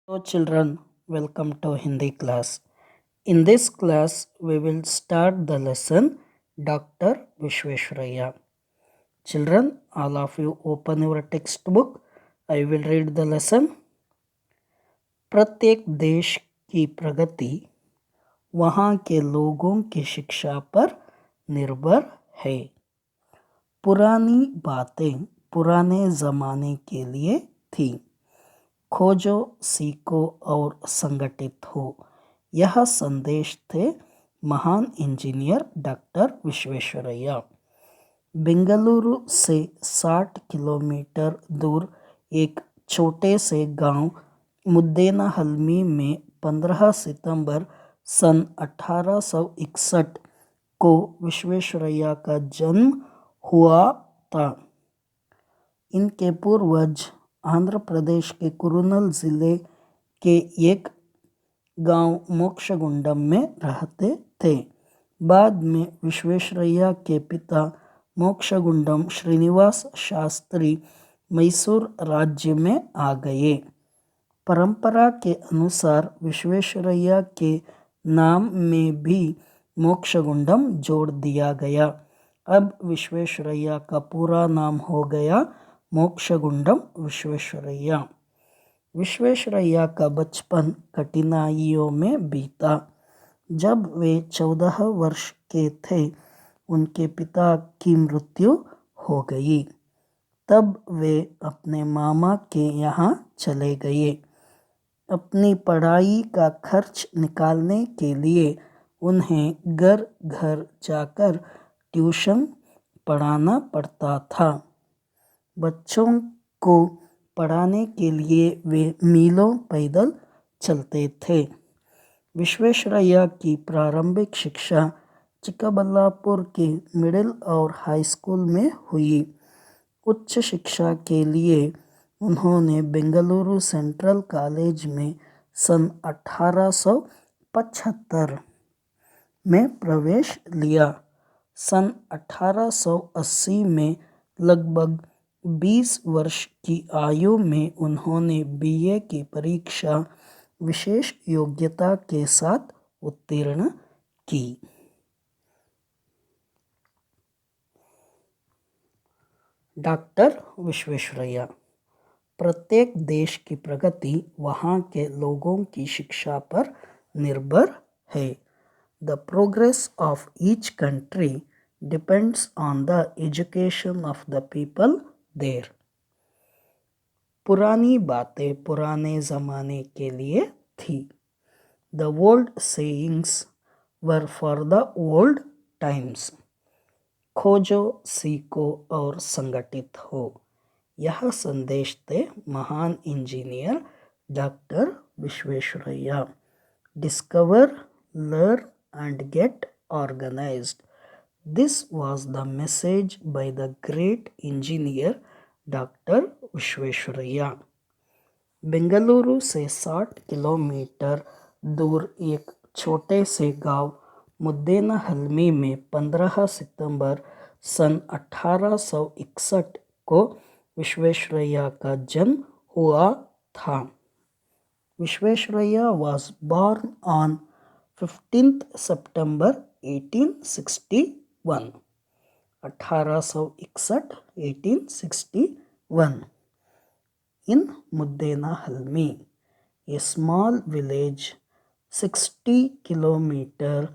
Hello children, welcome to Hindi class. In this class, we will start the lesson Dr. Vishweshwaraya. Children, all of you open your textbook. I will read the lesson. प्रत्येक देश की प्रगति वहाँ के लोगों की शिक्षा पर निर्भर है। पुरानी बातें पुराने ज़माने के लिए थी। खोजो, सीखो और संगठित हो, यह संदेश थे महान इंजीनियर डॉक्टर विश्वेश्वरैया। बेंगलुरु से 60 किलोमीटर दूर एक छोटे से गांव मुद्देनहल्मी में 15 सितंबर सन 1861 को विश्वेश्वरैया का जन्म हुआ था। इनके पूर्वज आंध्र प्रदेश के कुरुनल जिले के एक गांव मोक्षगुंडम में रहते थे। बाद में विश्वेश्वरैया के पिता मोक्षगुंडम श्रीनिवास शास्त्री मैसूर राज्य में आ गए। परंपरा के अनुसार विश्वेश्वरैया के नाम में भी मोक्षगुंडम जोड़ दिया गया। अब विश्वेश्वरैया का पूरा नाम हो गया मोक्षगुंडम विश्वेश्वरैया। विश्वेश्वरैया का बचपन कठिनाइयों में बीता। जब वे 14 वर्ष के थे, उनके पिता की मृत्यु हो गई। तब वे अपने मामा के यहाँ चले गए। अपनी पढ़ाई का खर्च निकालने के लिए उन्हें घर घर जाकर ट्यूशन पढ़ाना पड़ता था। बच्चों को पढ़ाने के लिए वे मीलों पैदल चलते थे। विश्वेश्वरैया की प्रारंभिक शिक्षा चिक्कबल्लापुर के मिडिल और हाई स्कूल में हुई। उच्च शिक्षा के लिए उन्होंने बेंगलुरु सेंट्रल कॉलेज में सन 1875 में प्रवेश लिया। सन 1880 में लगभग 20 वर्ष की आयु में उन्होंने बीए की परीक्षा विशेष योग्यता के साथ उत्तीर्ण की। डॉक्टर विश्वेश्वरैया। प्रत्येक देश की प्रगति वहाँ के लोगों की शिक्षा पर निर्भर है। The progress of each country depends on the education of the people there. पुरानी बातें पुराने ज़माने के लिए थी। The old sayings were for the old times. खोजो, सीखो और संगठित हो, यह संदेश थे महान engineer doctor Visvesvaraya. Discover, learn and get organized. This was the message by the great engineer Dr. Visvesvaraya. Bengaluru से 60 किलोमीटर दूर एक छोटे से गांव मुद्देनहल्मी में 15 सितंबर सन 1861 को विश्वेश्वरैया का जन्म हुआ था। Vishwesvaraya was born on 15th September 1861. 1861 in Muddenahalmi, a small village 60 kilometers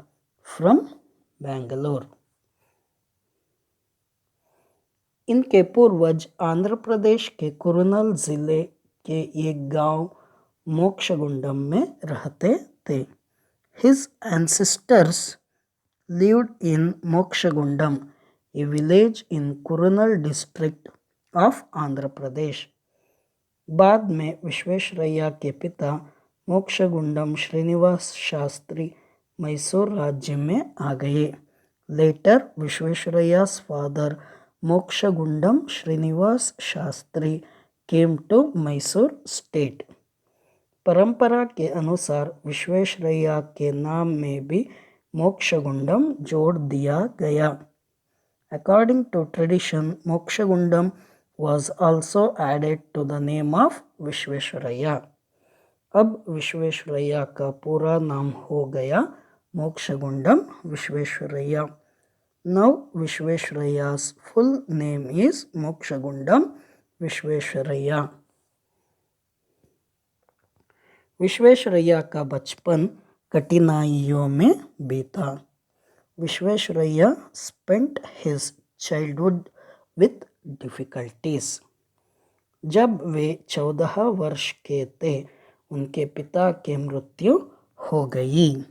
from Bangalore. इनके पूर्वज आंध्र प्रदेश के कुरुनल जिले के एक गांव मोक्षगुंडम में रहते थे। His ancestors lived in Mokshagundam, a village in Kurunal district of Andhra Pradesh. बाद में विश्वेश्वरैया के पिता मोक्षगुंडम श्रीनिवास शास्त्री मैसूर राज्य में आ गए। Later, Vishwesvarayya's father Mokshagundam Srinivas Shastri came to Mysore state. परंपरा के अनुसार विश्वेश्वरैया के नाम में भी मोक्षगुंडम जोड़ दिया गया। According to tradition, Mokshagundam was also added to the name of Vishwesvaraya. अब विश्वेश्वरैया का पूरा नाम हो गया Mokshagundam Visvesvaraya. Now Vishveshwarayya's full name is Mokshagundam Vishveshwarayya. Visvesvaraya का बचपन कठिनाइयों में बीता. Visvesvaraya spent his childhood with difficulties. जब वे 14 वर्ष के थे उनके पिता की मृत्यु हो गई.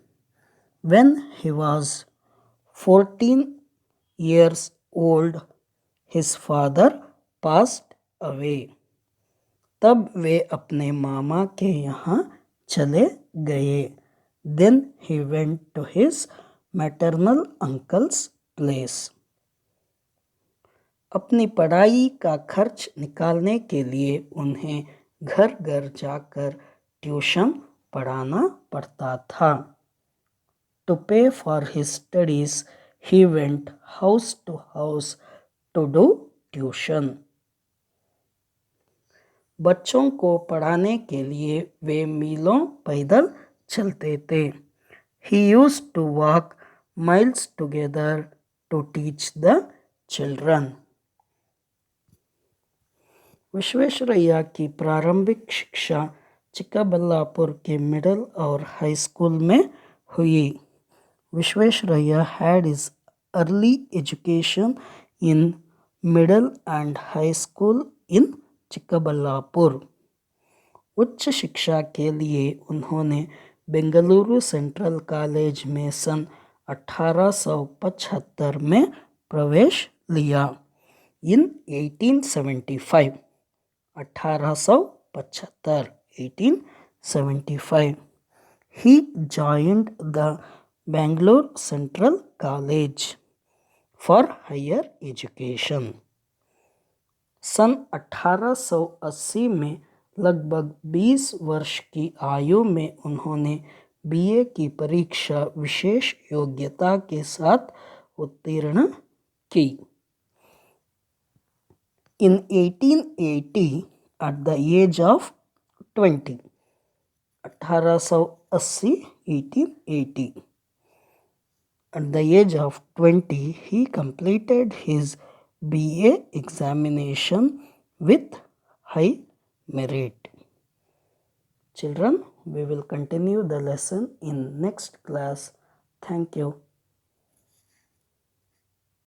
When he was 14 years old, his father passed away. तब वे अपने मामा के यहाँ चले गए. Then he went to his maternal uncle's place. अपनी पढ़ाई का खर्च निकालने के लिए उन्हें घर घर जाकर ट्यूशन पढ़ाना पड़ता था. To pay for his studies, he went house to house to do tuition. बच्चों को पढ़ाने के लिए वे मीलों पैदल चलते थे. He used to walk miles together to teach the children. Visvesvaraya की प्रारंभिक शिक्षा चिक्काबल्लापुर के मिडिल और हाई स्कूल में हुई. Vishvesvaraya had his early education in middle and high school in Chikkaballapur. उच्च शिक्षा के लिए उन्होंने बेंगलुरु सेंट्रल कॉलेज में सन 1875 में प्रवेश लिया. In 1875, 1875, he joined the Bangalore Central College for higher education. सन 1880 में लगभग 20 वर्ष की आयु में उन्होंने बीए की परीक्षा विशेष योग्यता के साथ उत्तीर्ण की. In 1880, at the age of 20, 1880, 1880, at the age of 20, he completed his BA examination with high merit. Children, we will continue the lesson in next class. Thank you.